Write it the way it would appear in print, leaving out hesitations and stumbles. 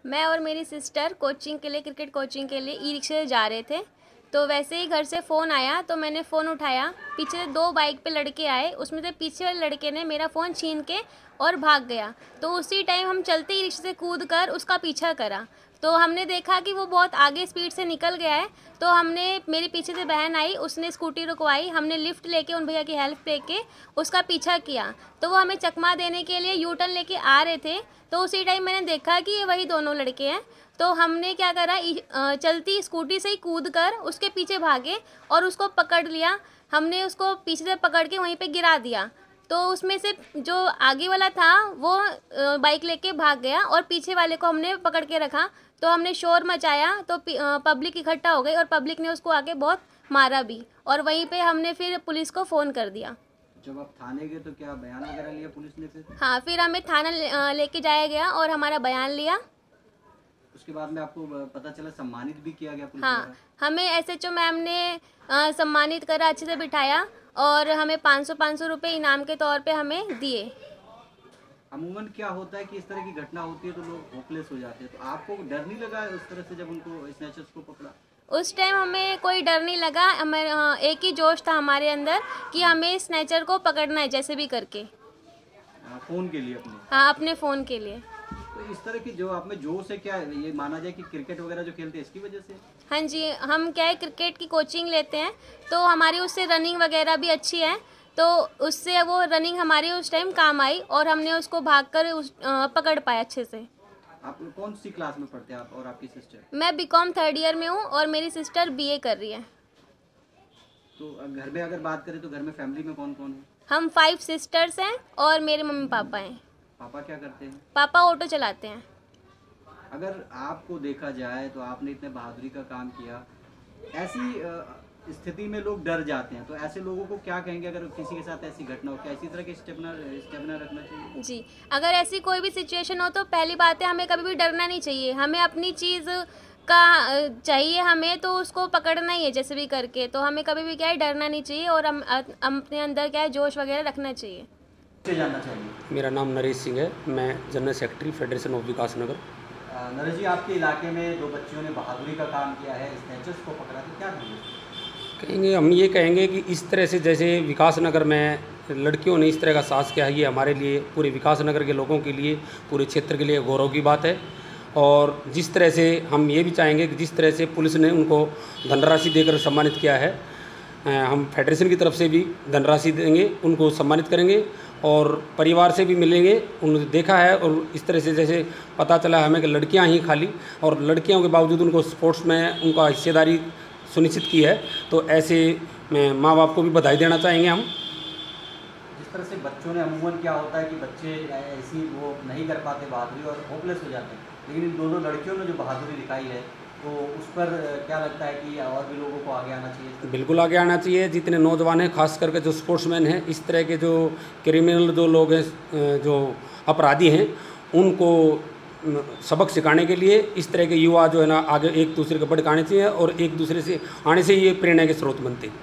मैं और मेरी सिस्टर कोचिंग के लिए, क्रिकेट कोचिंग के लिए ई-रिक्शा से जा रहे थे। तो वैसे ही घर से फ़ोन आया तो मैंने फ़ोन उठाया। पीछे से 2 बाइक पे लड़के आए, उसमें से पीछे वाले लड़के ने मेरा फ़ोन छीन के और भाग गया। तो उसी टाइम हम चलते ही रिक्शे से कूद कर उसका पीछा करा। तो हमने देखा कि वो बहुत आगे स्पीड से निकल गया है। तो हमने, मेरे पीछे से बहन आई, उसने स्कूटी रुकवाई, हमने लिफ्ट लेके उन भैया की हेल्प लेके उसका पीछा किया। तो वो हमें चकमा देने के लिए यू टर्न लेके आ रहे थे। तो उसी टाइम मैंने देखा कि ये वही दोनों लड़के हैं। तो हमने क्या करा, चलती स्कूटी से ही कूद कर उसके पीछे भागे और उसको पकड़ लिया। हमने उसको पीछे से पकड़ के वहीं पे गिरा दिया। तो उसमें से जो आगे वाला था वो बाइक लेके भाग गया और पीछे वाले को हमने पकड़ के रखा। तो हमने शोर मचाया तो पब्लिक इकट्ठा हो गई और पब्लिक ने उसको आके बहुत मारा भी, और वहीं पे हमने फिर पुलिस को फ़ोन कर दिया। जब आप थाने गए तो क्या बयान वगैरह लिया पुलिस ने फिर? हाँ, फिर हमें थाना लेके जाया गया और हमारा बयान लिया। उसके बाद में आपको पता चला सम्मानित भी किया गया पुलिस हाँ, द्वारा? हमें एसएचओ मैम ने सम्मानित करा, अच्छे से बिठाया और हमें 500 रुपये इनाम के तौर पे हमें दिए। अमूमन क्या होता है कि इस तरह की घटना होती है तो लोग होपलेस हो जाते हैं, तो आपको डर नहीं लगा उस तरह से जब उनको स्नैचर्स को पकड़ा? उस टाइम हमें कोई डर नहीं लगा। हमें एक ही जोश था हमारे अंदर कि हमें स्नैचर को पकड़ना है जैसे भी करके। फ़ोन के लिए अपने? हाँ, अपने फ़ोन के लिए। तो इस तरह की जो आप में जोश है, क्या ये माना जाए कि क्रिकेट वगैरह जो खेलते हैं इसकी वजह से? हाँ जी, हम क्या है, क्रिकेट की कोचिंग लेते हैं तो हमारी उससे रनिंग वगैरह भी अच्छी है। तो उससे वो रनिंग हमारी उस टाइम काम आई और हमने उसको भागकर पकड़ पाया अच्छे से। आप कौन सी क्लास में पढ़ते हैं, आप और आपकी सिस्टर? मैं बीकॉम 3rd ईयर में हूँ और मेरी सिस्टर बीए कर रही है। तो घर में अगर बात करें तो घर में फैमिली में कौन कौन है? हम 5 सिस्टर्स हैं और मेरे मम्मी पापा हैं। पापा क्या करते हैं? पापा ऑटो चलाते हैं। अगर आपको देखा जाए तो आपने इतने बहादुरी का काम किया, ऐसी स्थिति में लोग डर जाते हैं, तो ऐसे लोगों को क्या कहेंगे अगर किसी के साथ ऐसी घटना हो? क्या इसी तरह के स्टेमिना रखना चाहिए? जी, अगर ऐसी कोई भी सिचुएशन हो तो पहली बात है, हमें कभी भी डरना नहीं चाहिए। हमें अपनी चीज़ का चाहिए हमें, तो उसको पकड़ना ही है जैसे भी करके। तो हमें कभी भी क्या है, डरना नहीं चाहिए और हम अपने अंदर क्या है, जोश वगैरह रखना चाहिए। जानना चाहिए। मेरा नाम नरेश सिंह है, मैं जनरल सेक्रेटरी फेडरेशन ऑफ विकास नगर। नरेश जी, आपके इलाके में 2 बच्चियों ने बहादुरी का काम किया है, स्नैचर्स को पकड़ा, तो क्या कहेंगे, हम ये कहेंगे कि इस तरह से जैसे विकास नगर में लड़कियों ने इस तरह का साहस किया है, ये हमारे लिए, पूरे विकास नगर के लोगों के लिए, पूरे क्षेत्र के लिए गौरव की बात है। और जिस तरह से हम ये भी चाहेंगे कि जिस तरह से पुलिस ने उनको धनराशि देकर सम्मानित किया है, हम फेडरेशन की तरफ से भी धनराशि देंगे, उनको सम्मानित करेंगे और परिवार से भी मिलेंगे। उन्होंने देखा है और इस तरह से जैसे पता चला हमें कि लड़कियां ही खाली, और लड़कियों के बावजूद उनको स्पोर्ट्स में उनका हिस्सेदारी सुनिश्चित की है, तो ऐसे माँ बाप को भी बधाई देना चाहेंगे हम। जिस तरह से बच्चों ने, अमूमन क्या होता है कि बच्चे ऐसी वो नहीं कर पाते बहादुरी और होपलेस हो जाते हैं, लेकिन इन दोनों लड़कियों ने जो बहादुरी दिखाई है, तो उस पर क्या लगता है कि और भी लोगों को आगे आना चाहिए? बिल्कुल आगे आना चाहिए। जितने नौजवान हैं, खास करके जो स्पोर्ट्समैन हैं, इस तरह के जो क्रिमिनल जो लोग हैं, जो अपराधी हैं, उनको सबक सिखाने के लिए इस तरह के युवा जो है ना, आगे एक दूसरे को भड़काने चाहिए और एक दूसरे से आने से ये प्रेरणा के स्रोत बनते हैं।